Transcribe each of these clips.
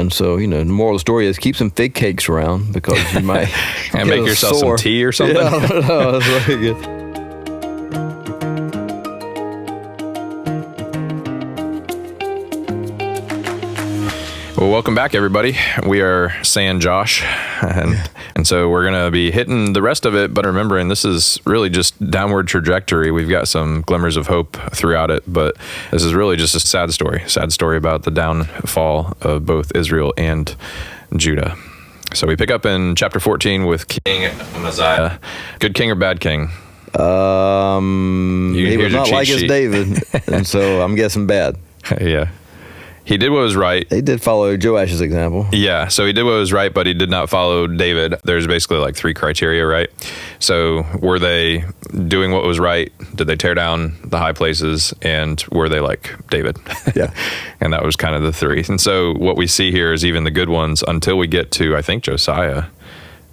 And so, the moral of the story is keep some fig cakes around because you might and make yourself some tea or something. Yeah, I don't know. That's really good. Well, welcome back, everybody. We are San Josh, and so we're going to be hitting the rest of it, but remembering this is really just downward trajectory. We've got some glimmers of hope throughout it, but this is really just a sad story about the downfall of both Israel and Judah. So we pick up in chapter 14 with King Amaziah. Good king or bad king? He was not like his David, and so I'm guessing bad. Yeah. He did what was right. He did follow Joash's example. Yeah, so he did what was right, but he did not follow David. There's basically like 3 criteria, right? So were they doing what was right? Did they tear down the high places? And were they like David? Yeah. And that was kind of the 3. And so what we see here is even the good ones until we get to, I think, Josiah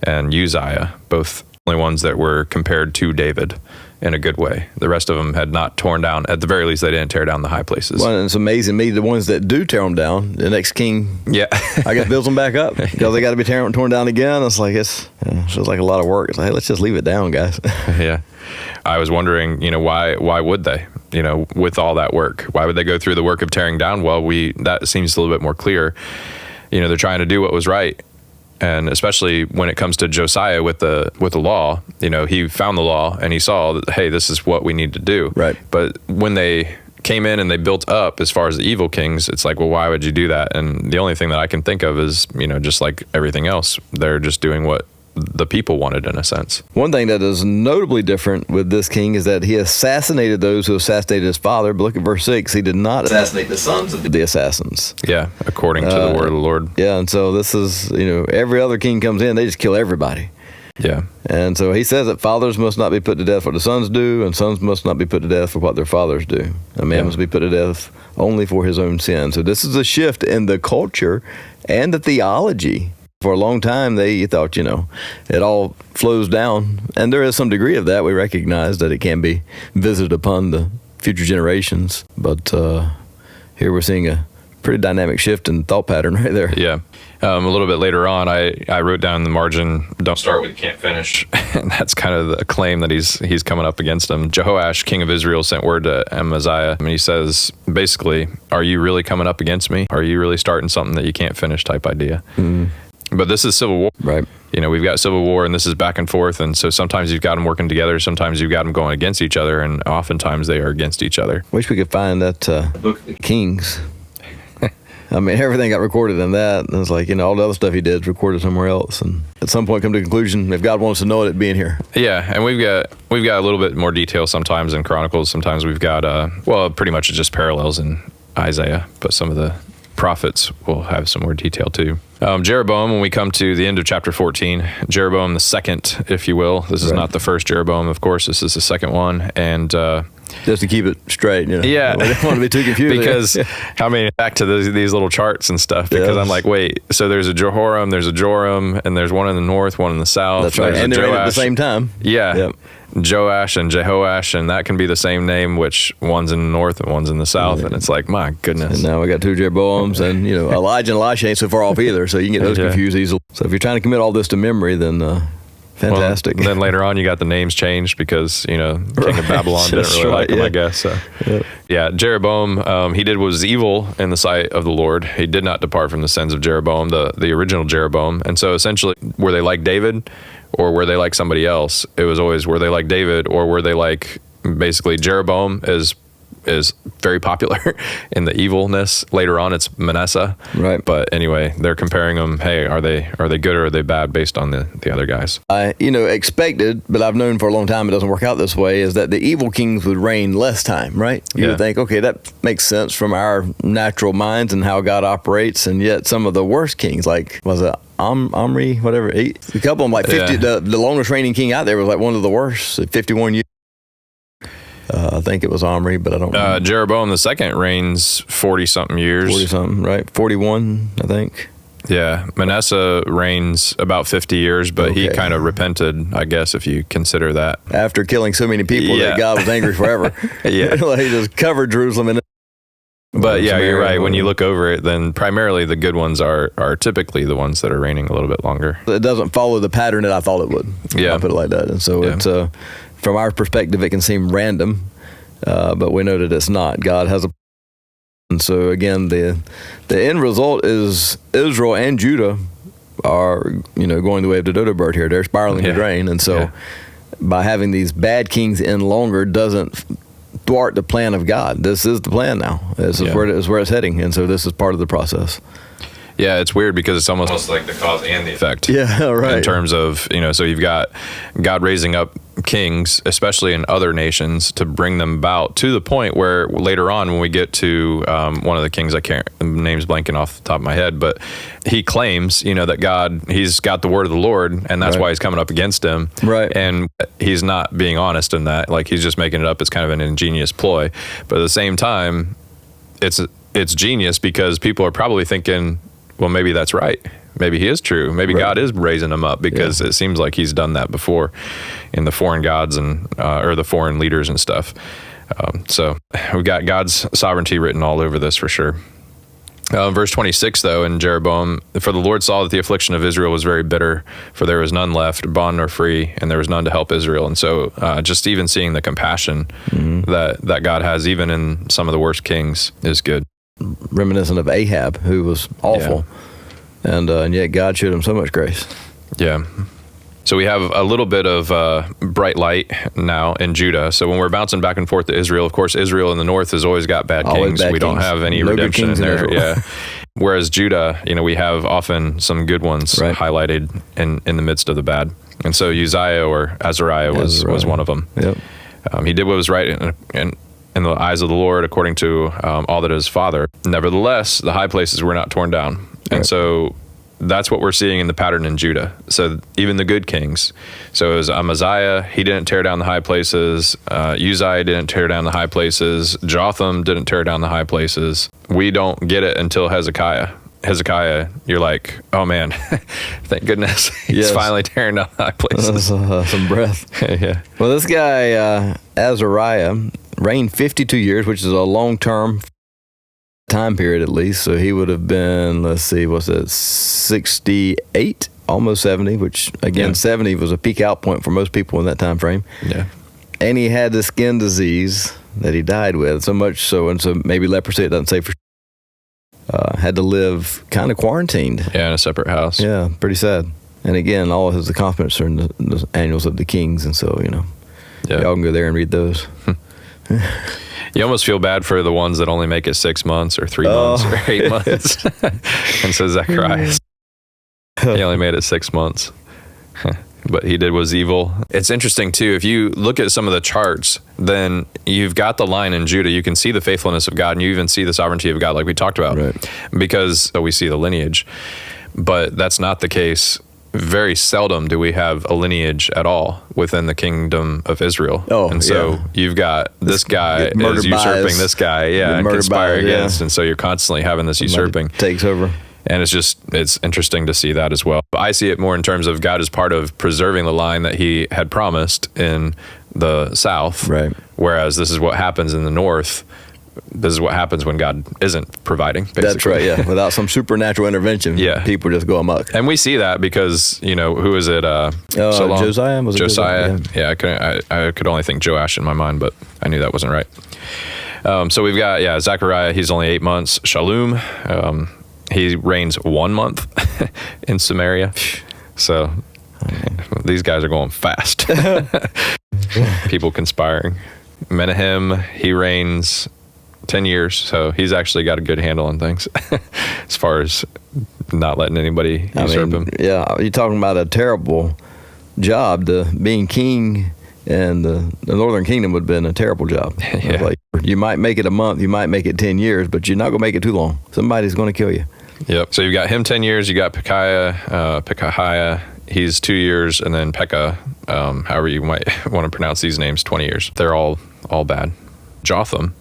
and Uzziah, both only ones that were compared to David in a good way. The rest of them had not torn down. At the very least, they didn't tear down the high places. Well, it's amazing to me, the ones that do tear them down, the next king, I guess, builds them back up because they got to be torn down again. It's like, it's like a lot of work. It's like, hey, let's just leave it down, guys. Yeah. I was wondering, why would they, with all that work? Why would they go through the work of tearing down? Well, that seems a little bit more clear. They're trying to do what was right. And especially when it comes to Josiah with the law, he found the law and he saw that, hey, this is what we need to do. Right. But when they came in and they built up as far as the evil kings, it's like, well, why would you do that? And the only thing that I can think of is, just like everything else, they're just doing what the people wanted in a sense. One thing that is notably different with this king is that he assassinated those who assassinated his father. But look at verse 6. He did not assassinate the sons of the assassins. Yeah, according to the word of the Lord. Yeah, and so this is, every other king comes in, they just kill everybody. Yeah. And so he says that fathers must not be put to death for what the sons do, and sons must not be put to death for what their fathers do. A man must be put to death only for his own sin. So this is a shift in the culture and the theology. For a long time, they thought, it all flows down. And there is some degree of that. We recognize that it can be visited upon the future generations. But here we're seeing a pretty dynamic shift in thought pattern right there. Yeah. A little bit later on, I wrote down in the margin, don't start with can't finish. And that's kind of the claim that he's coming up against him. Jehoash, king of Israel, sent word to Amaziah. And he says, basically, are you really coming up against me? Are you really starting something that you can't finish type idea? Mm-hmm. But this is civil war. Right. We've got civil war, and this is back and forth. And so sometimes you've got them working together. Sometimes you've got them going against each other. And oftentimes they are against each other. Wish we could find that book of the Kings. I mean, everything got recorded in that. And it's like, all the other stuff he did is recorded somewhere else. And at some point come to the conclusion, if God wants to know it, being here. Yeah, and we've got a little bit more detail sometimes in Chronicles. Sometimes we've got, pretty much just parallels in Isaiah. But some of the prophets will have some more detail too. Jeroboam, when we come to the end of chapter 14, Jeroboam the second, if you will. This is not the first Jeroboam, of course. This is the second one. And just to keep it straight, Yeah. We don't want to be too confused. Because, back to these little charts and stuff, because I'm like, wait, so there's a Jehoram, there's a Joram, and there's one in the north, one in the south. That's right. And they're in at the same time. Yeah. Yep. Joash and Jehoash, and that can be the same name, which one's in the north and one's in the south. Yeah. And it's like, my goodness. And now we got 2 Jeroboams, and Elijah and Elisha ain't so far off either, so you can get those confused easily. So if you're trying to commit all this to memory, then fantastic. Well, then later on, you got the names changed because King of Babylon didn't really like him, I guess. So. Yeah, Jeroboam, he did what was evil in the sight of the Lord. He did not depart from the sins of Jeroboam, the original Jeroboam. And so essentially, were they like David? Or were they like somebody else? It was always, were they like David, or were they like, basically, Jeroboam is very popular in the evilness. Later on, it's Manasseh. Right. But anyway, they're comparing them. Hey, are they good or are they bad based on the other guys? I expected, but I've known for a long time it doesn't work out this way, is that the evil kings would reign less time, right? You would think, okay, that makes sense from our natural minds and how God operates, and yet some of the worst kings, like, was it Omri, whatever, a couple of them, like 50, the longest reigning king out there was like one of the worst, 51 years. I think it was Omri, but I don't know. Jeroboam the second reigns 40-something years. 40-something, right? 41, I think. Yeah, Manasseh reigns about 50 years, but he kind of repented, I guess, if you consider that. After killing so many people that God was angry forever. Yeah. He just covered Jerusalem in But yeah, you're right. When you look over it, then primarily the good ones are typically the ones that are reigning a little bit longer. It doesn't follow the pattern that I thought it would. Yeah. I'll put it like that. And so it's from our perspective, it can seem random, but we know that it's not. God has a. And so again, the end result is Israel and Judah are going the way of the dodo bird here. They're spiraling the drain, and so by having these bad kings in longer doesn't thwart the plan of God. This is the plan now. This is where it's heading, and so this is part of the process. Yeah, it's weird because it's almost like the cause and the effect. Yeah, right. In terms of, so you've got God raising up kings, especially in other nations, to bring them about to the point where later on, when we get to one of the kings, the name's blanking off the top of my head, but he claims, that he's got the word of the Lord, and that's why he's coming up against him. Right. And he's not being honest in that. Like, he's just making it up as kind of an ingenious ploy. But at the same time, it's genius because people are probably thinking, well, maybe that's right. Maybe he is true. Maybe God is raising him up because it seems like he's done that before in the foreign gods and or the foreign leaders and stuff. So we've got God's sovereignty written all over this for sure. Verse 26, though, in Jeroboam, for the Lord saw that the affliction of Israel was very bitter, for there was none left, bond nor free, and there was none to help Israel. And so just even seeing the compassion that God has, even in some of the worst kings, is good. Reminiscent of Ahab, who was awful, and yet God showed him so much grace. Yeah. So we have a little bit of bright light now in Judah. So when we're bouncing back and forth to Israel, of course, Israel in the north has always got bad kings. We don't have any redemption in there. Yeah. Whereas Judah, we have often some good ones highlighted in the midst of the bad. And so Uzziah or Azariah was one of them. Yep. He did what was right in the eyes of the Lord, according to all that his father. Nevertheless, the high places were not torn down. And so that's what we're seeing in the pattern in Judah. So even the good kings. So it was Amaziah, he didn't tear down the high places. Uzziah didn't tear down the high places. Jotham didn't tear down the high places. We don't get it until Hezekiah. Hezekiah, you're like, oh man, thank goodness he's finally tearing down the high places. Some breath. Yeah. Well, this guy, Azariah, reigned 52 years, which is a long-term time period at least. So he would have been, 68, almost 70, which again, 70 was a peak out point for most people in that time frame. Yeah. And he had the skin disease that he died with, so much so, and so maybe leprosy, it doesn't say for sure. Had to live kind of quarantined. Yeah, in a separate house. Yeah, pretty sad. And again, all of his accomplishments are in the Annals of the Kings, and so, y'all can go there and read those. You almost feel bad for the ones that only make it 6 months or 3 months or 8 months. And so Zechariah, he only made it 6 months. But he did was evil. It's interesting, too. If you look at some of the charts, then you've got the line in Judah. You can see the faithfulness of God, and you even see the sovereignty of God, like we talked about, because we see the lineage. But that's not the case. Very seldom do we have a lineage at all within the kingdom of Israel. And so you've got this guy is usurping this guy, and conspire against. And so you're constantly having this usurping. Takes over. And it's interesting to see that as well. But I see it more in terms of God as part of preserving the line that he had promised in the south. Right. Whereas this is what happens in the north. This is what happens when God isn't providing, basically. That's right, yeah. Without some supernatural intervention, people just go amok. And we see that because, who is it? Josiah? Was it Josiah? Yeah, I could only think Joash in my mind, but I knew that wasn't right. So we've got, Zechariah, he's only 8 months. Shallum, he reigns 1 month in Samaria. So these guys are going fast. People conspiring. Menahem, he reigns 10 years, so he's actually got a good handle on things as far as not letting anybody usurp him. Yeah, you're talking about a terrible job. Being king in the northern kingdom would have been a terrible job. Like, you might make it a month, you might make it 10 years, but you're not going to make it too long. Somebody's going to kill you. Yep. So you've got him 10 years, you got Pekahiah, he's 2 years, and then Pekah, however you might want to pronounce these names, 20 years. They're all bad. Jotham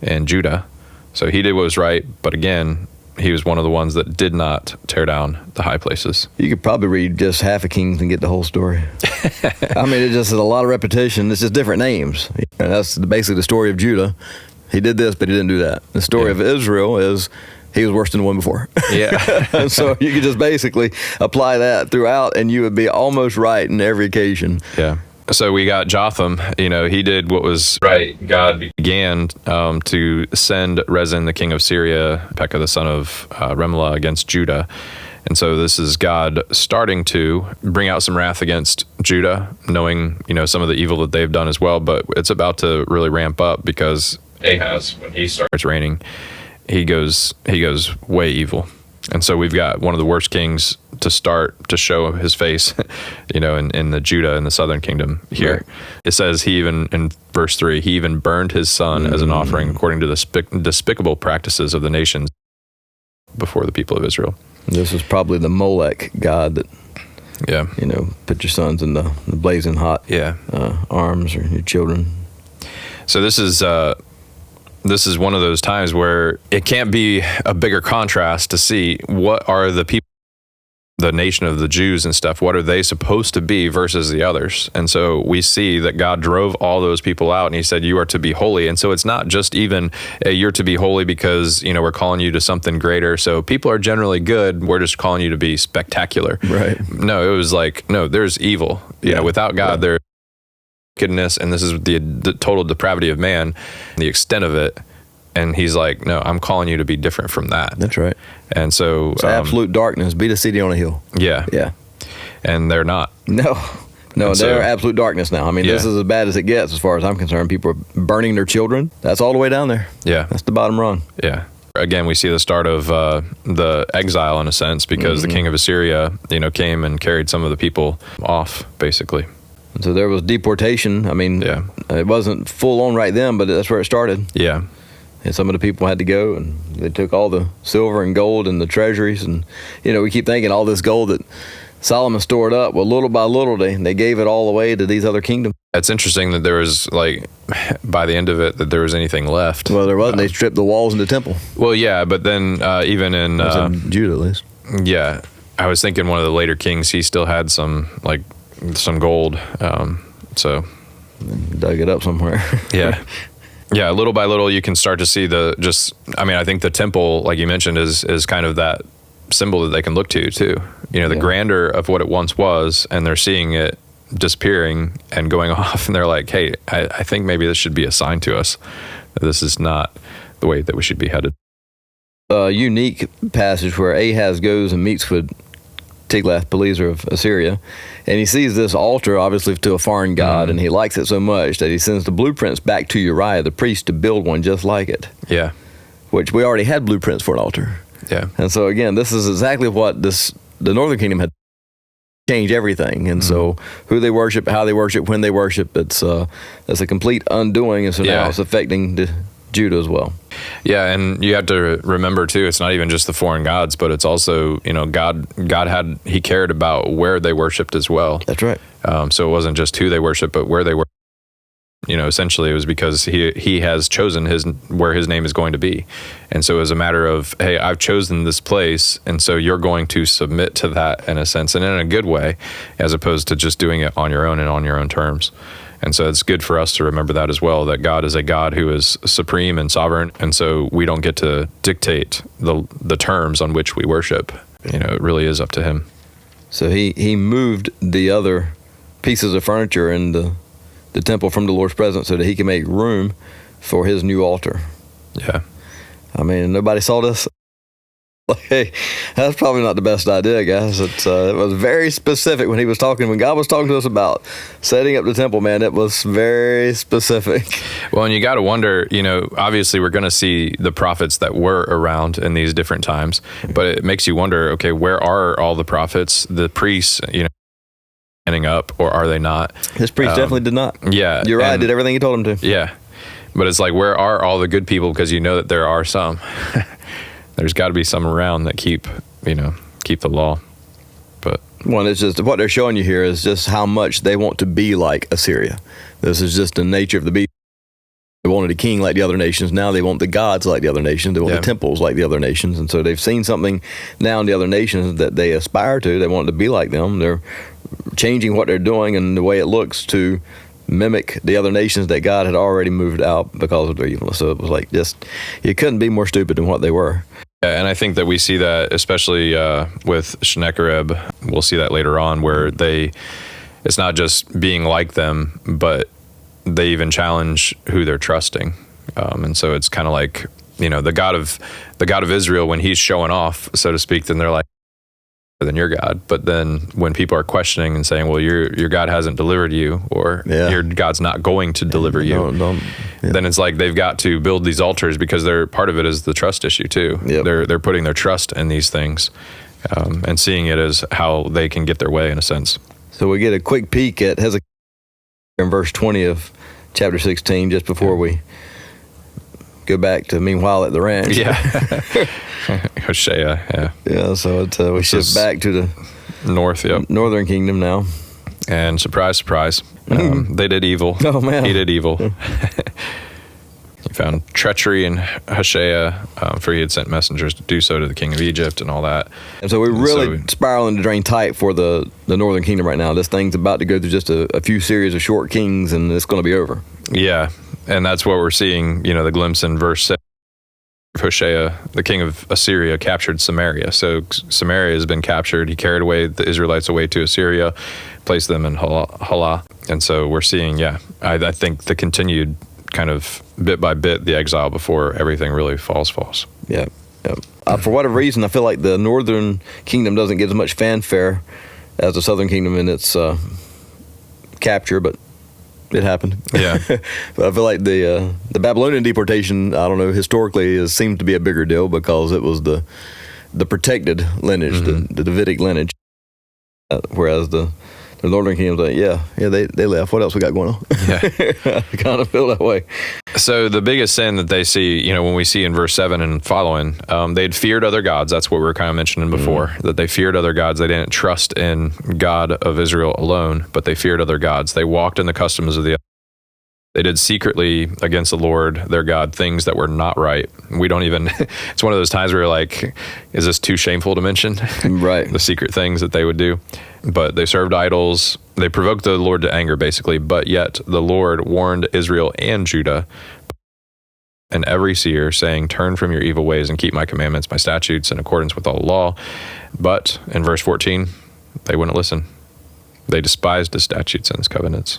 and Judah. So he did what was right, but again, he was one of the ones that did not tear down the high places. You could probably read just half of Kings and get the whole story. I mean, it just is a lot of repetition. It's just different names. And that's basically the story of Judah. he did this, but he didn't do that. The story of Israel is he was worse than the one before. Yeah. And so you could just basically apply that throughout, and you would be almost right in every occasion. Yeah. So we got Jotham, he did what was right. God began to send Rezin, the king of Syria, Pekah, the son of Remlah, against Judah. And so this is God starting to bring out some wrath against Judah, knowing, some of the evil that they've done as well. But it's about to really ramp up because Ahaz, when he starts reigning, he goes way evil. And so we've got one of the worst kings to start to show his face, in the Judah and the southern kingdom here. Right. It says he even, in verse 3, he even burned his son as an offering according to the despicable practices of the nations before the people of Israel. This is probably the Molech god that, put your sons in the blazing hot arms, or your children. So this is one of those times where it can't be a bigger contrast to see what are the people, the nation of the Jews and stuff, what are they supposed to be versus the others. And so we see that God drove all those people out and he said, you are to be holy. And so it's not just even you're to be holy because, we're calling you to something greater. So people are generally good. We're just calling you to be spectacular. Right. No, it was like, no, there's evil. Without God, there's wickedness, and this is the total depravity of man, the extent of it. And he's like, no, I'm calling you to be different from that. That's right. And so it's absolute darkness. Be the city on a hill. Yeah. Yeah. And they're not. No, they're absolute darkness now. I mean, this is as bad as it gets as far as I'm concerned. People are burning their children. That's all the way down there. Yeah. That's the bottom rung. Yeah. Again, we see the start of the exile in a sense because the king of Assyria, came and carried some of the people off, basically. And so there was deportation. I mean, it wasn't full on right then, but that's where it started. Yeah. And some of the people had to go, and they took all the silver and gold and the treasuries. And, we keep thinking all this gold that Solomon stored up. Well, little by little, they gave it all away to these other kingdoms. It's interesting that there was, by the end of it, that there was anything left. Well, there wasn't. They stripped the walls in the temple. Well, yeah, but then even in Judah, at least. Yeah. I was thinking one of the later kings, he still had some gold. So dug it up somewhere. Yeah. Yeah, little by little, you can start to see I think the temple, like you mentioned, is kind of that symbol that they can look to, too. The grandeur of what it once was, and they're seeing it disappearing and going off, and they're like, hey, I think maybe this should be a sign to us that this is not the way that we should be headed. A unique passage where Ahaz goes and meets with Tiglath-Pileser of Assyria, and he sees this altar, obviously to a foreign god, and he likes it so much that he sends the blueprints back to Uriah, the priest, to build one just like it. Yeah. Which we already had blueprints for an altar. Yeah. And so again, this is exactly what the Northern Kingdom had changed everything. And so who they worship, how they worship, when they worship, it's a complete undoing, and so now it's affecting Judah as well. Yeah, and you have to remember too, it's not even just the foreign gods, but it's also, God he cared about where they worshiped as well. That's right. So it wasn't just who they worshiped, but where they were. Essentially it was because he has chosen where his name is going to be. And so it was a matter of, hey, I've chosen this place, and so you're going to submit to that in a sense, and in a good way, as opposed to just doing it on your own and on your own terms. And so it's good for us to remember that as well, that God is a God who is supreme and sovereign. And so we don't get to dictate the terms on which we worship. It really is up to him. So he moved the other pieces of furniture in the temple from the Lord's presence so that he can make room for his new altar. Yeah. I mean, nobody saw this. Hey, that's probably not the best idea, guys. It was very specific when God was talking to us about setting up the temple, man. It was very specific. Well, and you got to wonder, obviously we're going to see the prophets that were around in these different times, but it makes you wonder, okay, where are all the prophets, the priests, standing up, or are they not? This priest definitely did not. Yeah. Uriah did everything he told him to. Yeah. But it's like, where are all the good people? Because that there are some. There's got to be some around that keep the law. But it's just what they're showing you here is just how much they want to be like Assyria. This is just the nature of the beast. They wanted a king like the other nations. Now they want the gods like the other nations. They want the temples like the other nations. And so they've seen something now in the other nations that they aspire to. They want to be like them. They're changing what they're doing and the way it looks to mimic the other nations that God had already moved out because of their evilness. So it was like just, you couldn't be more stupid than what they were. Yeah, and I think that we see that especially with Sennacherib. We'll see that later on, where it's not just being like them, but they even challenge who they're trusting. And so it's kind of like, the God of Israel, when he's showing off, so to speak, then they're like, than your God. But then when people are questioning and saying, well, your God hasn't delivered you, or your God's not going to deliver you, then it's like they've got to build these altars, because they're part of it is the trust issue too. Yep. They're putting their trust in these things, and seeing it as how they can get their way in a sense. So we get a quick peek at Hezekiah in verse 20 of chapter 16, just before we go back to meanwhile at the ranch. Yeah. Hoshea, yeah. Yeah, so we shift back to the northern kingdom now. And surprise, surprise, they did evil. Oh, man. He did evil. He found treachery in Hoshea, for he had sent messengers to do so to the king of Egypt and all that. And so we're really spiraling to drain tight for the northern kingdom right now. This thing's about to go through just a few series of short kings, and it's going to be over. Yeah, and that's what we're seeing, the glimpse in verse 7. Hoshea, the king of Assyria, captured Samaria. So Samaria has been captured. He carried away the Israelites away to Assyria, placed them in Halah. And so we're seeing, I think the continued kind of bit by bit, the exile before everything really falls. Yeah. For whatever reason, I feel like the northern kingdom doesn't get as much fanfare as the southern kingdom in its capture, but it happened. Yeah. But I feel like the Babylonian deportation, I don't know, historically seems to be a bigger deal, because it was the protected lineage, the Davidic lineage, whereas the northern kingdom's like, they left. What else we got going on? Yeah. I kind of feel that way. So the biggest sin that they see, when we see in verse 7 and following, they'd feared other gods. That's what we were kind of mentioning before, that they feared other gods. They didn't trust in God of Israel alone, but they feared other gods. They walked in the customs of the other. They did secretly against the Lord, their God, things that were not right. We don't even, it's one of those times where you're like, is this too shameful to mention? Right. The secret things that they would do. But they served idols. They provoked the Lord to anger, basically. But yet the Lord warned Israel and Judah and every seer, saying, turn from your evil ways and keep my commandments, my statutes, in accordance with all law. But in verse 14, they wouldn't listen. They despised his statutes and his covenants.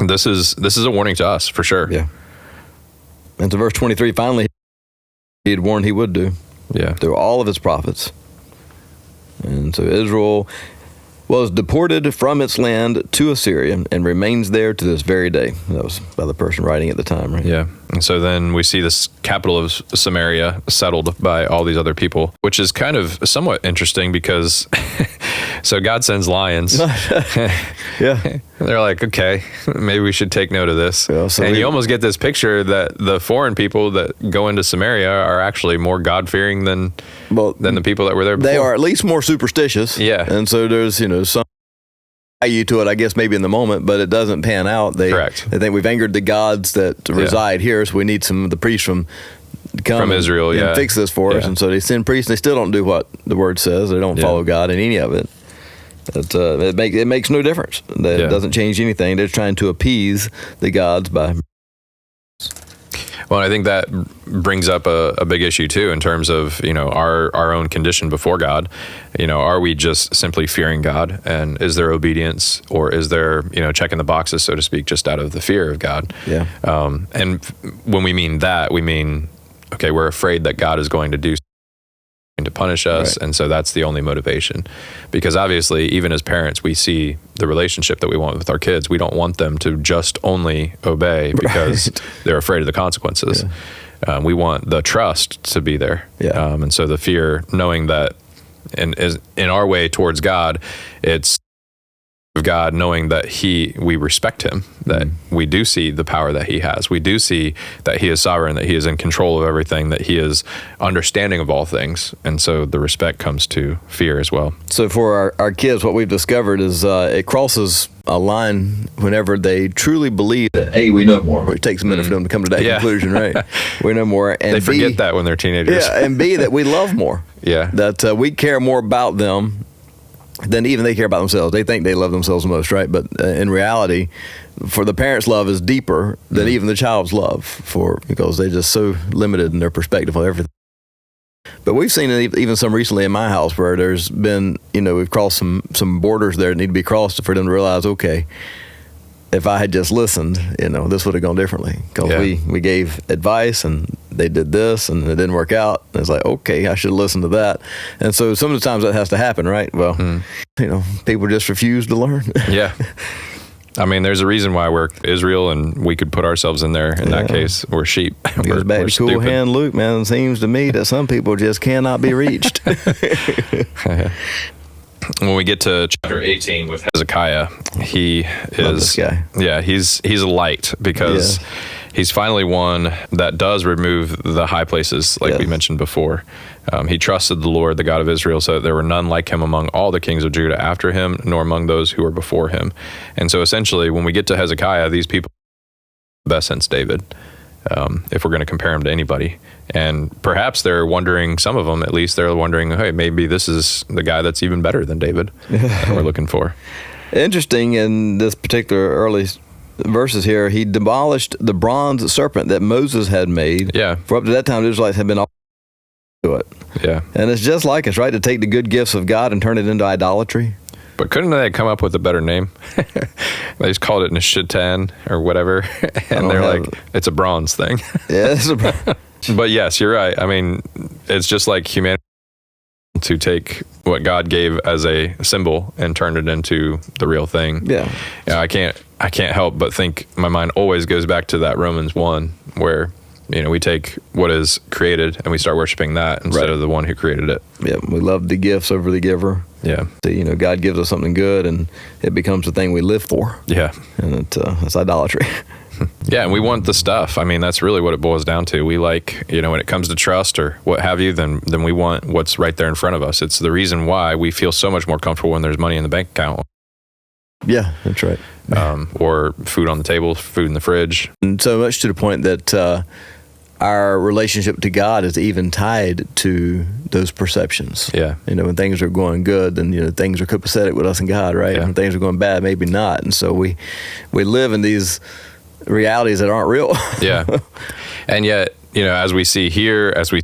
This is a warning to us, for sure. Yeah. And to verse 23, finally, he had warned he would do. Yeah. Through all of his prophets. And so Israel was deported from its land to Assyria and remains there to this very day. That was by the person writing at the time, right? Yeah. And so then we see this capital of Samaria settled by all these other people, which is kind of somewhat interesting, because so God sends lions. Yeah. They're like, okay, maybe we should take note of this. Yeah, so and you almost get this picture that the foreign people that go into Samaria are actually more God-fearing than the people that were there before. They are at least more superstitious. Yeah. And so there's, some value to it, I guess, maybe in the moment, but it doesn't pan out. Correct. They think we've angered the gods that reside here, so we need some of the priests from Israel, and fix this for us. And so they send priests, and they still don't do what the word says. They don't follow God in any of it. It makes no difference. It doesn't change anything. They're trying to appease the gods by... Well, I think that brings up a big issue too, in terms of, our own condition before God. Are we just simply fearing God, and is there obedience, or is there, checking the boxes, so to speak, just out of the fear of God? Yeah. And when we mean that, we mean, okay, we're afraid that God is going to do to punish us, and so that's the only motivation. Because obviously, even as parents, we see the relationship that we want with our kids. We don't want them to just only obey because they're afraid of the consequences. We want the trust to be there, and so the fear, knowing that in our way towards God, it's of God, knowing that we respect him, that we do see the power that he has. We do see that he is sovereign, that he is in control of everything, that he is understanding of all things. And so the respect comes to fear as well. So for our kids, what we've discovered is it crosses a line whenever they truly believe that, A, we know more. It takes a minute for them to come to that conclusion, right? We know more. And they forget that when they're teenagers. Yeah, and B, that we love more. Yeah. That we care more about them then even they care about themselves. They think they love themselves the most, right? But in reality, for the parents' love is deeper than even the child's love, because they're just so limited in their perspective on everything. But we've seen it even some recently in my house where there's been, we've crossed some borders there that need to be crossed for them to realize, okay, if I had just listened, this would have gone differently, because we gave advice and they did this and it didn't work out. And it's like, okay, I should listen to that. And so some of the times that has to happen, right? Well, people just refuse to learn. Yeah. I mean, there's a reason why we're Israel, and we could put ourselves in there. In that case, we're sheep. It goes back to Cool Hand Luke, man. It seems to me that some people just cannot be reached. When we get to chapter 18 with Hezekiah, he is, this guy. Yeah, he's a light, because he's finally one that does remove the high places, like we mentioned before. He trusted the Lord, the God of Israel, so that there were none like him among all the kings of Judah after him, nor among those who were before him. And so essentially, when we get to Hezekiah, these people are the best since David, if we're going to compare him to anybody. And perhaps they're wondering, some of them at least, they're wondering, hey, maybe this is the guy that's even better than David that we're looking for. Interesting, in this particular early verses here, he demolished the bronze serpent that Moses had made. Yeah. For up to that time, the Israelites had been all to it. Yeah. And it's just like us, right? To take the good gifts of God and turn it into idolatry. But couldn't they come up with a better name? They just called it Nishatan or whatever. And they're like, it's a bronze thing. Yeah, it's a bronze. But yes, you're right. I mean, it's just like humanity to take what God gave as a symbol and turn it into the real thing. Yeah. I can't help but think, my mind always goes back to that Romans 1, where we take what is created and we start worshiping that instead of the one who created it. Yeah, we love the gifts over the giver. Yeah. So, God gives us something good and it becomes the thing we live for. Yeah. And it's idolatry. Yeah, and we want the stuff. I mean, that's really what it boils down to. We like, when it comes to trust or what have you, then we want what's right there in front of us. It's the reason why we feel so much more comfortable when there's money in the bank account. Yeah, that's right. Or food on the table, food in the fridge. And so much to the point that our relationship to God is even tied to those perceptions. Yeah. When things are going good, then things are copacetic with us and God, right? Yeah. When things are going bad, maybe not. And so we live in these realities that aren't real. Yeah. And yet, as we see here, as we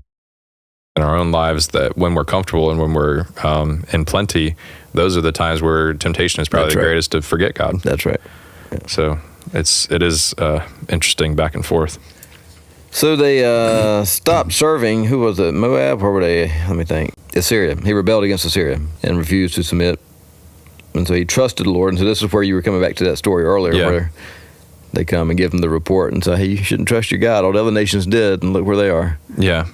in our own lives, that when we're comfortable and when we're in plenty, those are the times where temptation is probably the greatest to forget God. That's right. Yeah. So it is interesting back and forth. So they stopped serving. Who was it? Moab? Or were they? Let me think. Assyria. He rebelled against Assyria and refused to submit. And so he trusted the Lord. And so this is where you were coming back to that story earlier, where they come and give him the report and say, hey, you shouldn't trust your God. All the other nations did, and look where they are. Yeah.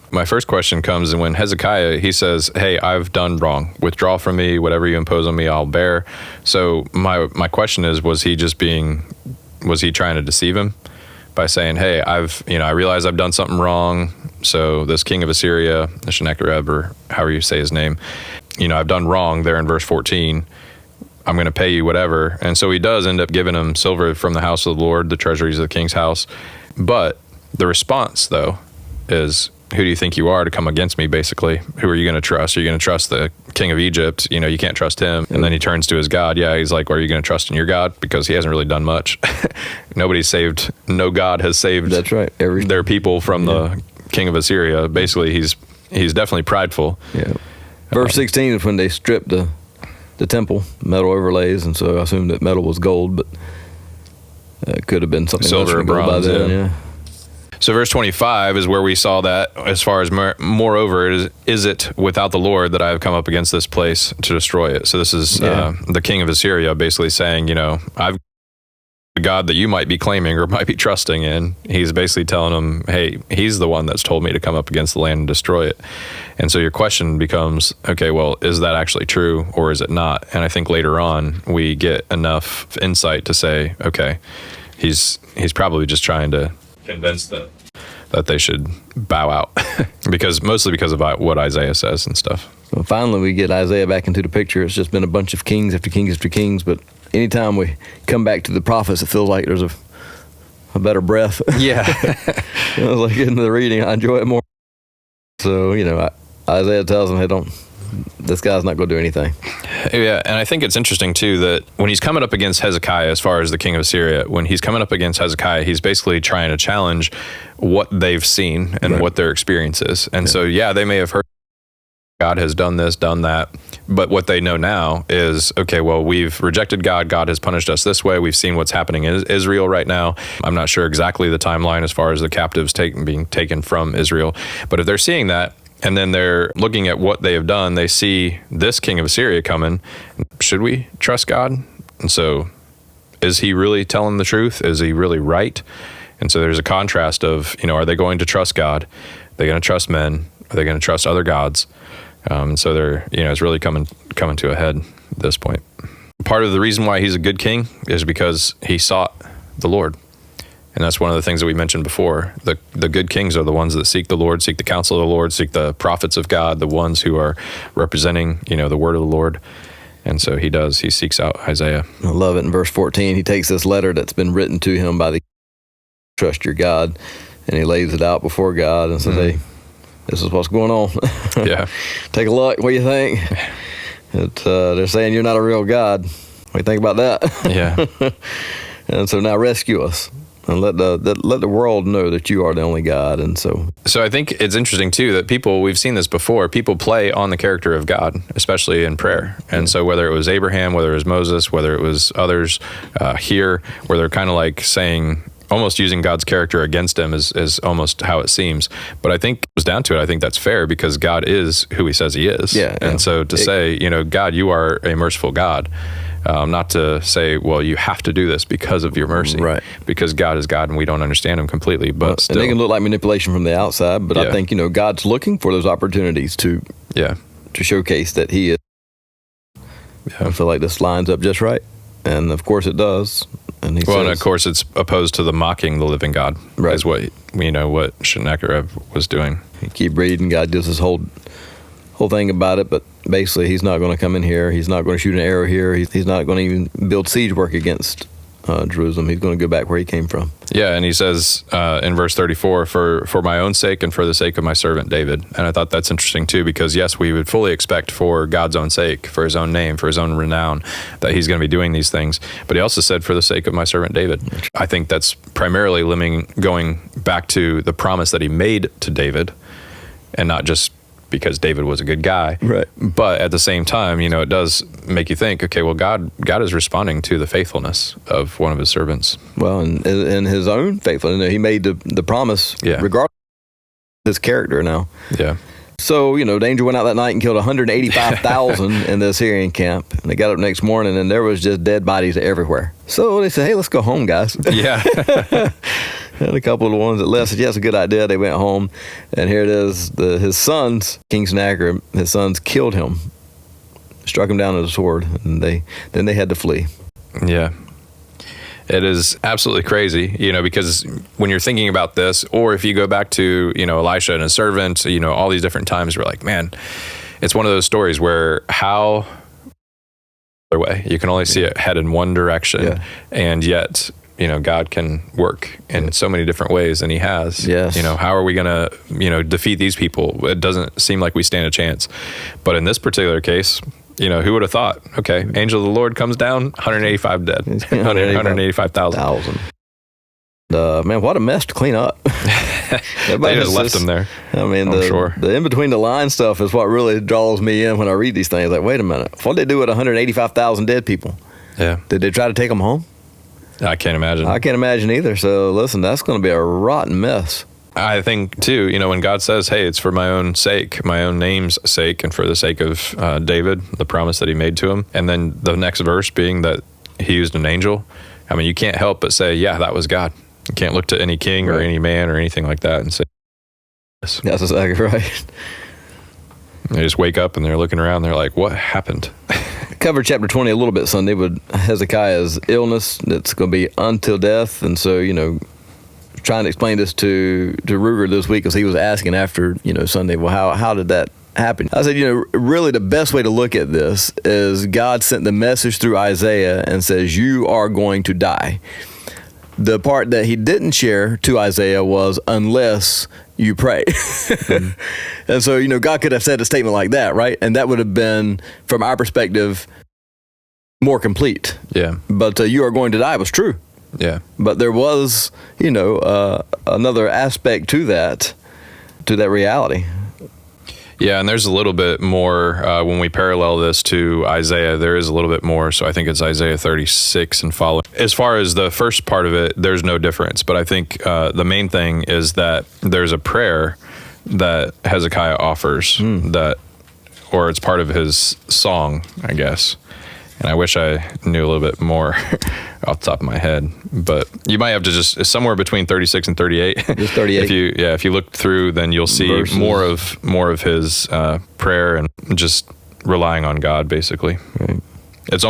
My first question comes when Hezekiah, he says, hey, I've done wrong. Withdraw from me. Whatever you impose on me, I'll bear. So my question is, was he trying to deceive him by saying, hey, I realize I've done something wrong. So this king of Assyria, Sennacherib, or however you say his name, I've done wrong there in verse 14. I'm going to pay you whatever. And so he does end up giving him silver from the house of the Lord, the treasuries of the king's house. But the response, though, is, who do you think you are to come against me, basically? Who are you going to trust? Are you going to trust the king of Egypt? You can't trust him. And then he turns to his God. Yeah, he's like, well, are you going to trust in your God? Because he hasn't really done much. Nobody's saved. No God has saved That's right. their people from the king of Assyria. Basically, he's definitely prideful. Yeah. Verse 16 is when they stripped the temple, metal overlays, and so I assumed that metal was gold, but it could have been something silver or bronze. By then, yeah. So verse 25 is where we saw that, as far as moreover, is it without the Lord that I have come up against this place to destroy it? So this is the king of Assyria basically saying, I've the God that you might be claiming or might be trusting in. He's basically telling them, hey, he's the one that's told me to come up against the land and destroy it. And so your question becomes, okay, well, is that actually true or is it not? And I think later on we get enough insight to say, okay, he's probably just trying to convince them that they should bow out mostly because of what Isaiah says and stuff. Well, finally we get Isaiah back into the picture. It's just been a bunch of kings after kings after kings, but anytime we come back to the prophets, it feels like there's a better breath. Yeah. Like in the reading, I enjoy it more. So, Isaiah tells them, hey, don't this guy's not going to do anything. Yeah, and I think it's interesting too that when he's coming up against Hezekiah, as far as the king of Assyria, when he's coming up against Hezekiah, he's basically trying to challenge what they've seen and what their experience is. And so, they may have heard God has done this, done that, but what they know now is, okay, well, we've rejected God. God has punished us this way. We've seen what's happening in Israel right now. I'm not sure exactly the timeline as far as the captives being taken from Israel, but if they're seeing that, and then they're looking at what they have done, they see this king of Assyria coming. Should we trust God? And so, is he really telling the truth? Is he really right? And so there's a contrast of, are they going to trust God? Are they going to trust men? Are they going to trust other gods? And so they're, it's really coming to a head at this point. Part of the reason why he's a good king is because he sought the Lord. And that's one of the things that we mentioned before. The good kings are the ones that seek the Lord, seek the counsel of the Lord, seek the prophets of God, the ones who are representing, the word of the Lord. And so he seeks out Isaiah. I love it. In verse 14, he takes this letter that's been written to him by the trust your God, and he lays it out before God and says, hey, this is what's going on. Yeah. Take a look. What do you think? They're saying you're not a real God. What do you think about that? Yeah. And so now rescue us and let the world know that you are the only God. And so I think it's interesting too that we've seen this before, people play on the character of God, especially in prayer. And so whether it was Abraham, whether it was Moses, whether it was others here, where they're kind of like saying, almost using God's character against him is almost how it seems. But I think it was down to it. I think that's fair because God is who he says he is. Yeah. And so to say, God, you are a merciful God, not to say, well, you have to do this because of your mercy. Right. Because God is God and we don't understand him completely. But still. And it can look like manipulation from the outside, but I think, God's looking for those opportunities to showcase that he is. Yeah. I feel like this lines up just right. And of course it does. And and of course it's opposed to the mocking the living God, right? Is what what Sennacherib was doing. You keep reading, God does this whole thing about it, but basically he's not going to come in here. He's not going to shoot an arrow here. He's not going to even build siege work against Jerusalem. He's going to go back where he came from. Yeah, and he says in verse 34, for my own sake and for the sake of my servant David. And I thought that's interesting too, because yes, we would fully expect for God's own sake, for his own name, for his own renown, that he's going to be doing these things. But he also said, for the sake of my servant David. I think that's primarily going back to the promise that he made to David, and not just because David was a good guy. Right. But at the same time, it does make you think, okay, well, God is responding to the faithfulness of one of his servants. Well, and his own faithfulness, he made the promise regardless of his character now. Yeah. So, the angel went out that night and killed 185,000 in the Assyrian camp. And they got up next morning and there was just dead bodies everywhere. So they said, hey, let's go home, guys. Yeah. And a couple of the ones that left said, yeah, it's a good idea. They went home. And here it is. His sons, King Sennacherib, his sons killed him, struck him down with a sword. And then they had to flee. Yeah. It is absolutely crazy, because when you're thinking about this, or if you go back to, Elisha and his servant, all these different times, we're like, man, it's one of those stories where how other way, you can only see it head in one direction, and yet, God can work in so many different ways, and he has. Yes. How are we going to, defeat these people? It doesn't seem like we stand a chance. But in this particular case, who would have thought? Okay, angel of the Lord comes down, 185 dead, 185,000. Man, what a mess to clean up. They just left them there. I mean, the in between the line stuff is what really draws me in when I read these things. Like, wait a minute, what did they do with 185,000 dead people? Yeah. Did they try to take them home? I can't imagine. I can't imagine either. So listen, that's going to be a rotten mess. I think too, when God says, hey, it's for my own sake, my own name's sake, and for the sake of David, the promise that he made to him. And then the next verse being that he used an angel. I mean, you can't help but say, yeah, that was God. You can't look to any king or any man or anything like that and say, yes. That's exactly right. They just wake up and they're looking around. They're like, what happened? Covered chapter 20 a little bit Sunday with Hezekiah's illness that's going to be until death. And so, trying to explain this to Ruger this week, because he was asking after, Sunday, well, how did that happen? I said, really the best way to look at this is God sent the message through Isaiah and says, you are going to die. The part that he didn't share to Isaiah was unless you pray. And so, God could have said a statement like that, right? And that would have been, from our perspective, more complete. Yeah. But you are going to die was true. Yeah. But there was, another aspect to that reality. Yeah, and there's a little bit more when we parallel this to Isaiah. There is a little bit more. So I think it's Isaiah 36 and following. As far as the first part of it, there's no difference. But I think the main thing is that there's a prayer that Hezekiah offers or it's part of his song, I guess. And I wish I knew a little bit more off the top of my head, but you might have to just somewhere between 36 and 38. Just 38. If you look through, then you'll see Verses. more of his prayer and just relying on God, basically. Right. It's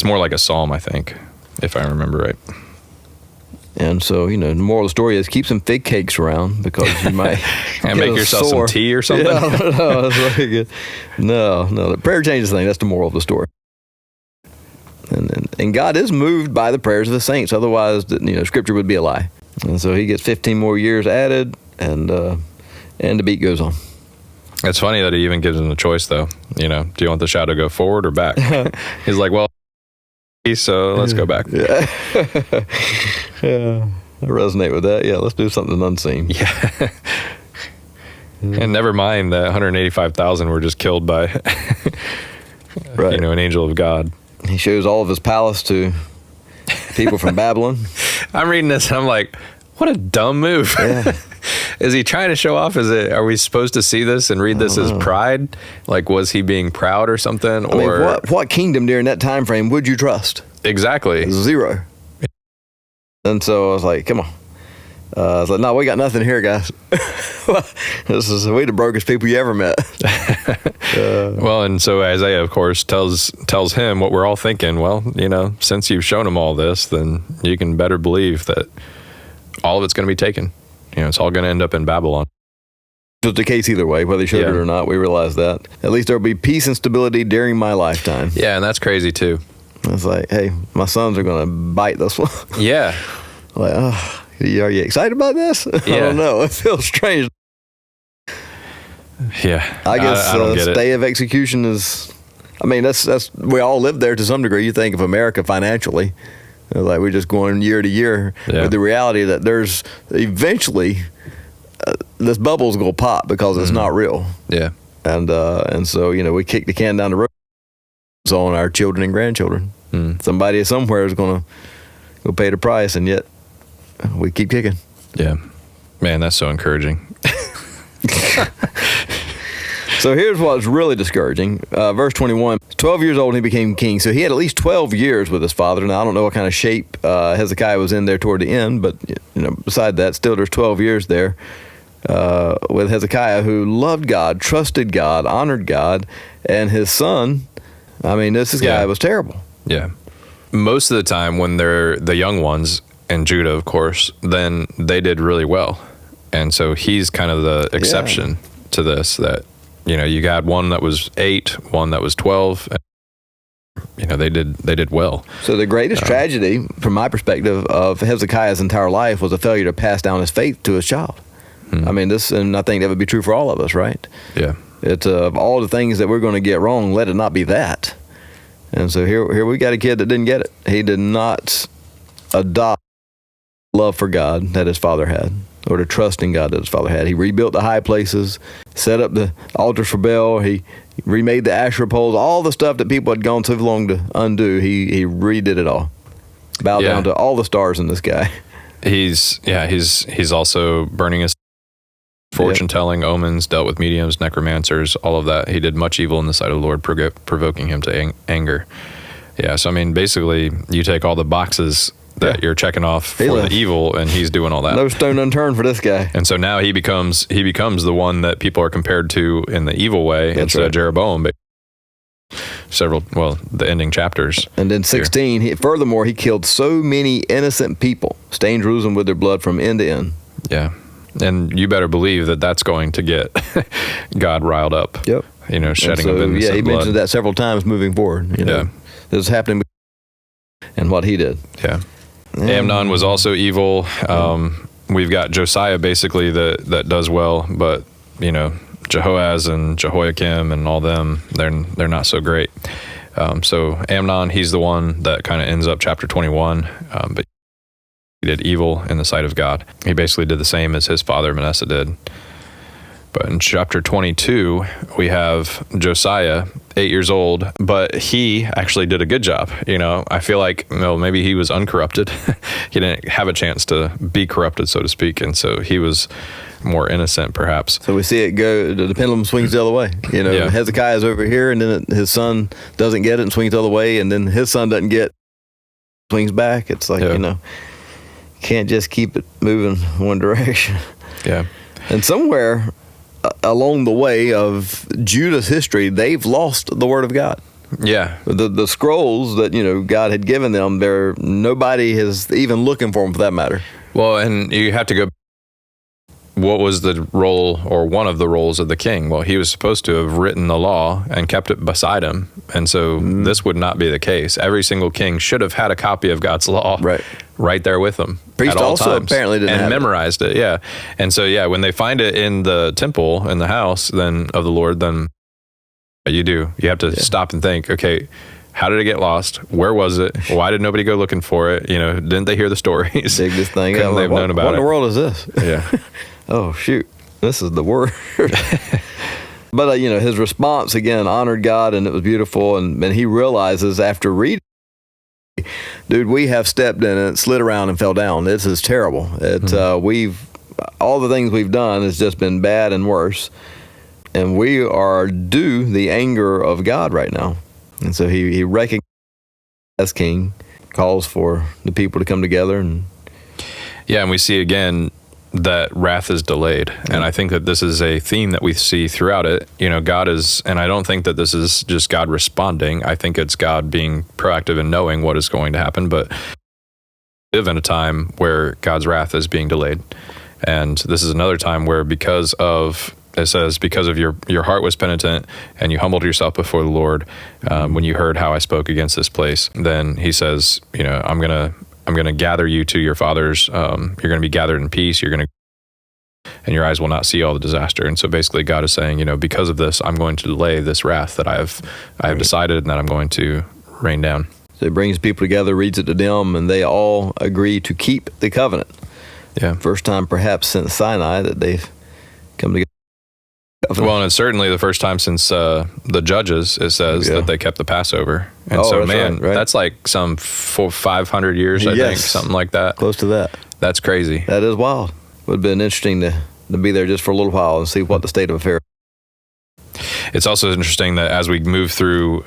more like a psalm, I think, if I remember right. And so, the moral of the story is keep some fig cakes around because you might and make yourself some tea or something. Yeah, no, the prayer changes things. That's the moral of the story. And God is moved by the prayers of the saints. Otherwise, Scripture would be a lie. And so he gets 15 more years added, and the beat goes on. It's funny that he even gives him the choice, though. Do you want the shadow to go forward or back? He's like, well, so let's go back. Yeah. Yeah, I resonate with that. Yeah, let's do something unseen. Yeah. And never mind that 185,000 were just killed by, right. An angel of God. He shows all of his palace to people from Babylon. I'm reading this and I'm like, what a dumb move. Yeah. Is he trying to show off? Are we supposed to see this and read this as pride? Like, was he being proud or something? I mean, what kingdom during that time frame would you trust? Exactly. Zero. And so I was like, come on. I was like, no, we got nothing here, guys. We the brokest people you ever met. Well, and so Isaiah, of course, tells him what we're all thinking. Well, since you've shown him all this, then you can better believe that all of it's going to be taken. It's all going to end up in Babylon. It's the case either way, whether he showed it or not. We realize that. At least there'll be peace and stability during my lifetime. Yeah, and that's crazy too. It's like, hey, my sons are going to bite this one. Yeah. Like, are you excited about this? Yeah. I don't know. It feels strange. Yeah. I guess I don't get stay of execution is, that's we all live there to some degree. You think of America financially, like we're just going year to year. Yeah. But the reality that there's eventually this bubble's going to pop because it's not real. Yeah. And so, we kick the can down the road on our children and grandchildren. Somebody somewhere is going to go pay the price, and yet we keep kicking. Yeah. Man, that's so encouraging. So here's what's really discouraging. Verse 21, 12 years old and he became king. So he had at least 12 years with his father. Now, I don't know what kind of shape Hezekiah was in there toward the end, but beside that, still there's 12 years there with Hezekiah, who loved God, trusted God, honored God, and his son, this guy was terrible. Yeah. Most of the time when they're the young ones, and Judah, of course, then they did really well. And so he's kind of the exception to this, that, you got one that was 8, one that was 12, and, they did well. So the greatest tragedy, from my perspective, of Hezekiah's entire life was a failure to pass down his faith to his child. And I think that would be true for all of us, right? Yeah. It's of all the things that we're going to get wrong, let it not be that. And so here we got a kid that didn't get it. He did not adopt love for God that his father had, or the trust in God that his father had. He rebuilt the high places, set up the altars for Baal. He remade the Asherah poles, all the stuff that people had gone so long to undo. He redid it all. Bowed down to all the stars in the sky. He's also burning his fortune telling, omens, dealt with mediums, necromancers, all of that. He did much evil in the sight of the Lord, provoking him to anger. Yeah, so basically, you take all the boxes that you're checking off for the evil, and he's doing all that. No stone unturned for this guy. And so now he becomes the one that people are compared to in the evil way instead of Jeroboam. But the ending chapters. And then 16, furthermore, he killed so many innocent people, stained Jerusalem with their blood from end to end. Yeah. And you better believe that that's going to get God riled up. Yep. Shedding of innocent blood. He mentioned that several times moving forward. This is happening and what he did. Yeah. Amnon was also evil. We've got Josiah basically that does well, but Jehoaz and Jehoiakim and all them, they're not so great. So Amnon, he's the one that kind of ends up chapter 21, but he did evil in the sight of God. He basically did the same as his father Manasseh did. But in chapter 22, we have Josiah, 8 years old, but he actually did a good job. I feel like maybe he was uncorrupted. He didn't have a chance to be corrupted, so to speak, and so he was more innocent, perhaps. So we see it go, the pendulum swings the other way. Hezekiah's over here, and then his son doesn't get it and swings the other way, and then his son doesn't get it, swings back. It's like, can't just keep it moving one direction. Yeah. And somewhere along the way of Judah's history, they've lost the Word of God. Yeah. The scrolls that, God had given them, nobody is even looking for them, for that matter. Well, and you have to go, what was the role or one of the roles of the king? Well, he was supposed to have written the law and kept it beside him. And so this would not be the case. Every single king should have had a copy of God's law right there with them Priest at all also times, apparently didn't and have memorized it. Yeah. And so, when they find it in the temple, in the house then of the Lord, then you have to stop and think, okay, how did it get lost? Where was it? Why did nobody go looking for it? Didn't they hear the stories? Dig this thing Couldn't out. they have known about what in it? the world is this? Yeah. Oh, shoot. This is the word. But, his response, again, honored God, and it was beautiful. And he realizes after reading, dude, we have stepped in it, slid around, and fell down. This is terrible. All the things we've done has just been bad and worse. And we are due the anger of God right now. And so he recognizes as king, calls for the people to come together. And we see again that wrath is delayed. And I think that this is a theme that we see throughout it. God is, and I don't think that this is just God responding. I think it's God being proactive and knowing what is going to happen. But we live in a time where God's wrath is being delayed. And this is another time where because of your heart was penitent and you humbled yourself before the Lord, when you heard how I spoke against this place, then he says, I'm going to gather you to your fathers. You're going to be gathered in peace. And your eyes will not see all the disaster. And so basically God is saying, because of this, I'm going to delay this wrath that I have decided and that I'm going to rain down. So he brings people together, reads it to them, and they all agree to keep the covenant. Yeah. First time perhaps since Sinai that they've come together. Well, and it's certainly the first time since the Judges, it says that they kept the Passover. And that's like some 500 years, I think, something like that. Close to that. That's crazy. That is wild. Would have been interesting to be there just for a little while and see what the state of affairs. It's also interesting that as we move through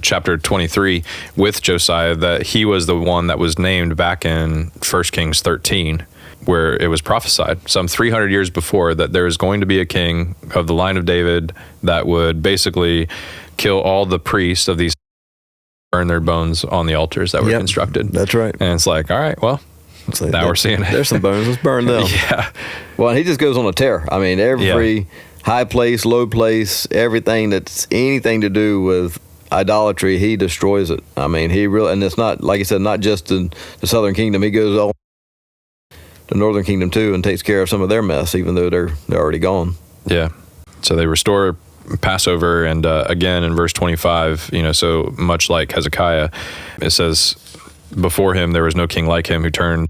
chapter 23 with Josiah, that he was the one that was named back in 1 Kings 13, where it was prophesied some 300 years before that there is going to be a king of the line of David that would basically kill all the priests of these, burn their bones on the altars that were constructed. That's right. And it's like, all right, well, now we're seeing it. There's some bones. Let's burn them. Yeah. Well, he just goes on a tear. I mean, every high place, low place, everything that's anything to do with idolatry, he destroys it. I mean, and it's not, like I said, not just in the southern kingdom. He goes all the northern kingdom too and takes care of some of their mess, even though they're already gone. Yeah. So they restore Passover, and again in verse 25, so much like Hezekiah, it says, before him there was no king like him who turned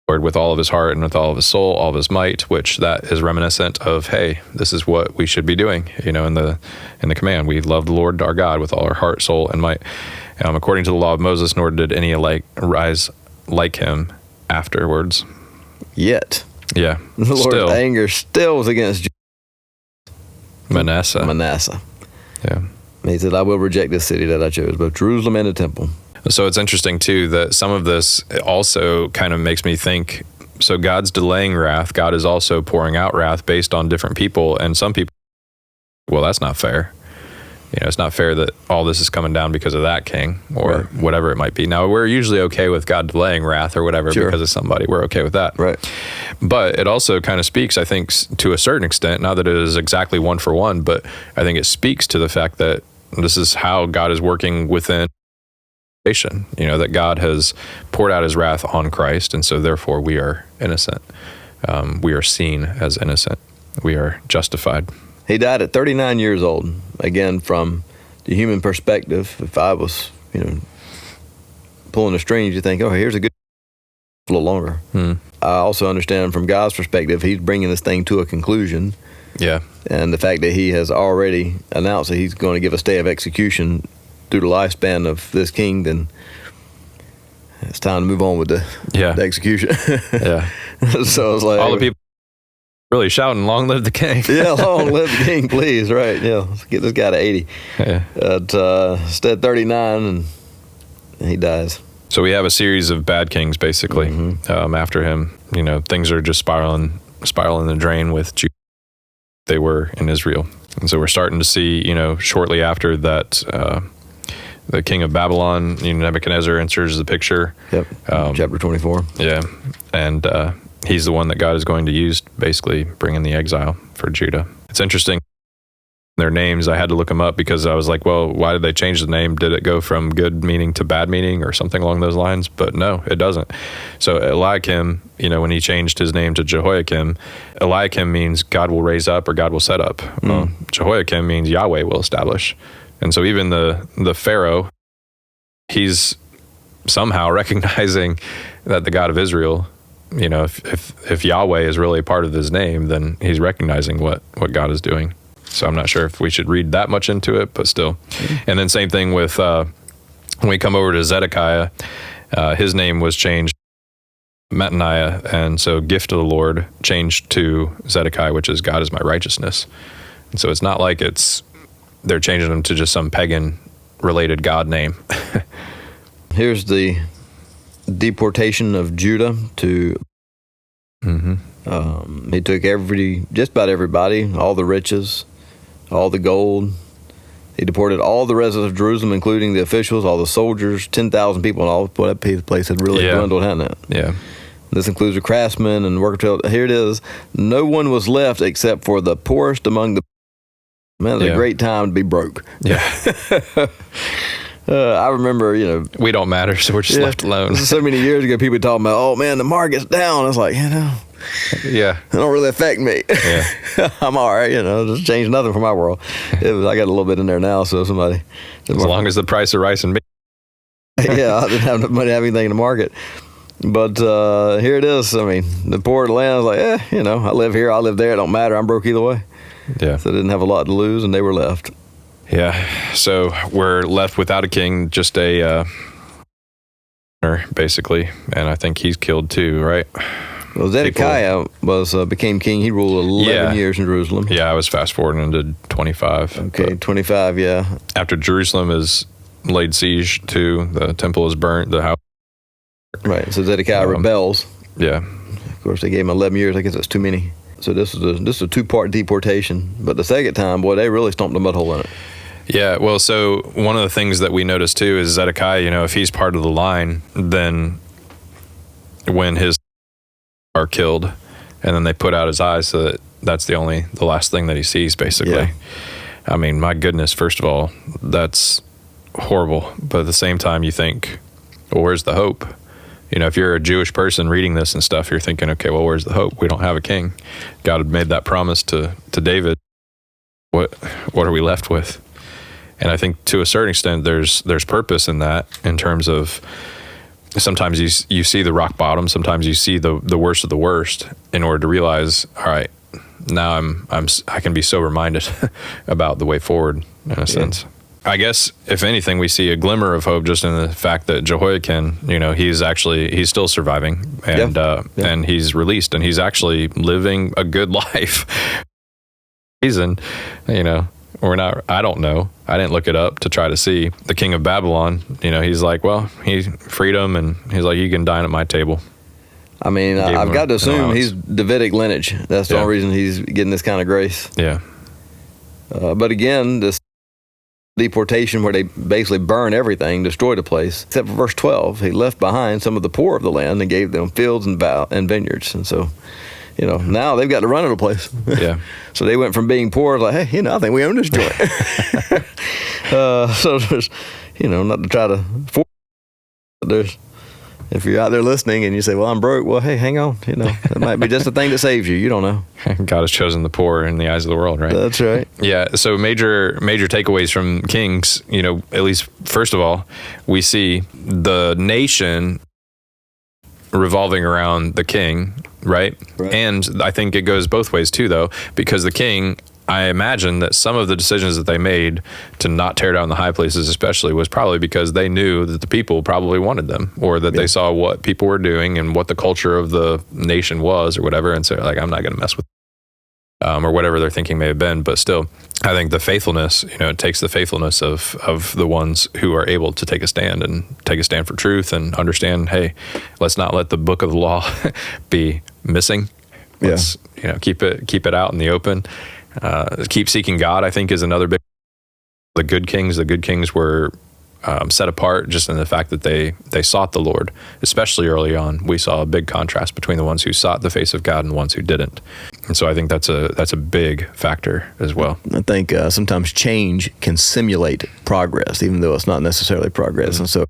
Lord with all of his heart and with all of his soul, all of his might, which that is reminiscent of, hey, this is what we should be doing, in the command. We love the Lord our God with all our heart, soul, and might. According to the law of Moses, nor did any rise like him afterwards. Yet. Yeah. The Lord's anger still was against Manasseh. Yeah. He said, I will reject this city that I chose, both Jerusalem and the temple. So it's interesting, too, that some of this also kind of makes me think, so God's delaying wrath. God is also pouring out wrath based on different people. And some people, well, that's not fair. It's not fair that all this is coming down because of that king or whatever it might be. Now, we're usually okay with God delaying wrath or whatever because of somebody. We're okay with that. Right. But it also kind of speaks, I think, to a certain extent, not that it is exactly one for one, but I think it speaks to the fact that this is how God is working within You know, that God has poured out his wrath on Christ, and so therefore we are innocent. We are seen as innocent. We are justified. He died at 39 years old. Again, from the human perspective, if I was, pulling the strings, you think, oh, here's a good a little longer. I also understand from God's perspective, he's bringing this thing to a conclusion. Yeah. And the fact that he has already announced that he's going to give a stay of execution through the lifespan of this king, then it's time to move on with the execution. Yeah. So it's like all the people really shouting, "Long live the king!" Yeah, long live the king, please. Right? Yeah, let's get this guy to 80. Yeah. Instead 39, and he dies. So we have a series of bad kings, basically, after him. You know, things are just spiraling the drain with Judah. They were in Israel, and so we're starting to see, shortly after that. The king of Babylon, Nebuchadnezzar, enters the picture. Yep. Chapter 24. Yeah, and he's the one that God is going to use, basically bringing the exile for Judah. It's interesting. Their names, I had to look them up because I was like, well, why did they change the name? Did it go from good meaning to bad meaning or something along those lines? But no, it doesn't. So Eliakim, when he changed his name to Jehoiakim, Eliakim means God will raise up or God will set up. Well, Jehoiakim means Yahweh will establish. And so even the Pharaoh, he's somehow recognizing that the God of Israel, if Yahweh is really a part of his name, then he's recognizing what God is doing. So I'm not sure if we should read that much into it, but still. And then same thing with when we come over to Zedekiah, his name was changed, Mattaniah, and so gift of the Lord changed to Zedekiah, which is God is my righteousness. And so it's not like they're changing them to just some pagan-related God name. Here's the deportation of Judah to. He took just about everybody, all the riches, all the gold. He deported all the residents of Jerusalem, including the officials, all the soldiers, 10,000 people, and all. Boy, that place had really dwindled, hadn't it? Yeah. This includes the craftsmen and worker. Here it is. No one was left except for the poorest among the. Man, it's a great time to be broke. Yeah. I remember, we don't matter, so we're just left alone. So many years ago, people talking about, oh man, the market's down. It's like, yeah, it don't really affect me. Yeah. I'm all right, just change nothing for my world. I got a little bit in there now, so somebody. As long as the price of rice and beans. Yeah, I didn't have enough money to have anything in the market. But here it is. I mean, the poor of the land was like, I live here, I live there. It don't matter. I'm broke either way. Yeah. So they didn't have a lot to lose, and they were left. Yeah. So we're left without a king, just a basically, and I think he's killed too, right? Well, Zedekiah became king. He ruled 11 years in Jerusalem. Yeah, I was fast forwarding into 25. Okay, 25, yeah. After Jerusalem is laid siege to, the temple is burnt, the house. Right, so Zedekiah rebels. Yeah. Of course, they gave him 11 years. I guess that's too many. So this is a two-part deportation. But the second time, boy, they really stomped a mud hole in it. Yeah, well, so one of the things that we noticed too is Zedekiah, if he's part of the line, then when his are killed and then they put out his eyes so that's the last thing that he sees, basically. Yeah. I mean, my goodness, first of all, that's horrible. But at the same time, you think, well, where's the hope? If you're a Jewish person reading this and stuff, you're thinking, okay, well, where's the hope? We don't have a king. God had made that promise to David. What are we left with? And I think to a certain extent, there's purpose in that, in terms of sometimes you see the rock bottom, sometimes you see the worst of the worst, in order to realize, all right, now I can be sober-minded about the way forward, in a sense. I guess, if anything, we see a glimmer of hope just in the fact that Jehoiakim, he's still surviving, and and he's released, and he's actually living a good life. Reason, we're not. I don't know. I didn't look it up to try to see. The king of Babylon, he's like, well, he's freedom, and he's like, you can dine at my table. I mean, I've got to assume he's Davidic lineage. That's the only reason he's getting this kind of grace. Yeah. But again, this deportation where they basically burn everything, destroy the place, except for verse 12. He left behind some of the poor of the land and gave them fields and vineyards. And so, now they've got to run the place. Yeah. So they went from being poor to like, hey, I think we own this joint. So there's, not to try to force if you're out there listening and you say, well, I'm broke, well, hey, hang on. That might be just the thing that saves you. You don't know. God has chosen the poor in the eyes of the world, right? That's right. Yeah. So major takeaways from Kings, at least first of all, we see the nation revolving around the king, right? And I think it goes both ways too, though, because the king, I imagine that some of the decisions that they made to not tear down the high places especially was probably because they knew that the people probably wanted them, or that they saw what people were doing and what the culture of the nation was or whatever. And so like, I'm not going to mess with or whatever their thinking may have been. But still, I think the faithfulness, it takes the faithfulness of the ones who are able to take a stand for truth and understand, hey, let's not let the book of the law be missing. Let's, keep it out in the open. Keep seeking God, I think, is another big. The good kings were set apart just in the fact that they sought the Lord, especially early on. We saw a big contrast between the ones who sought the face of God and the ones who didn't. And so I think that's a big factor as well. I think sometimes change can simulate progress, even though it's not necessarily progress. And so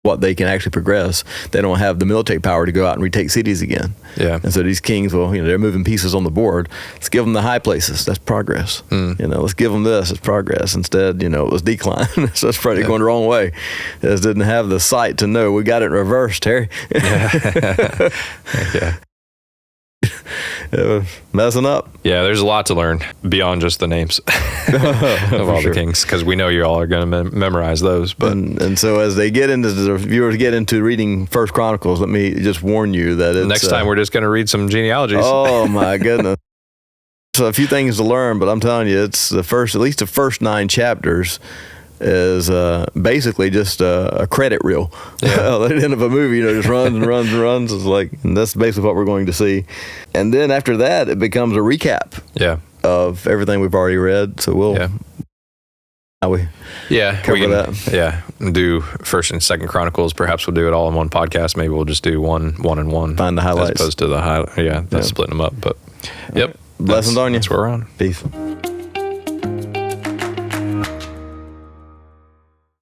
what they can actually progress, they don't have the military power to go out and retake cities again. Yeah. And so these kings, they're moving pieces on the board. Let's give them the high places. That's progress. Let's give them this. It's progress. Instead, it was decline. So it's probably going the wrong way. They just didn't have the sight to know we got it reversed, Terry. Yeah. It was messing up. Yeah, there's a lot to learn beyond just the names of all the kings, because we know you all are going to memorize those. But and so as the viewers get into reading First Chronicles, let me just warn you that it's, next time we're just going to read some genealogies. Oh my goodness! So a few things to learn, but I'm telling you, it's at least the first 9 chapters is basically just a credit reel. At the end of a movie, just runs and runs and runs. It's and that's basically what we're going to see. And then after that, it becomes a recap of everything we've already read. So we'll cover that. Yeah, do First and Second Chronicles. Perhaps we'll do it all in one podcast. Maybe we'll just do one and one. Find the highlights. As opposed to the splitting them up. But Blessings on you. That's where we're on. Peace.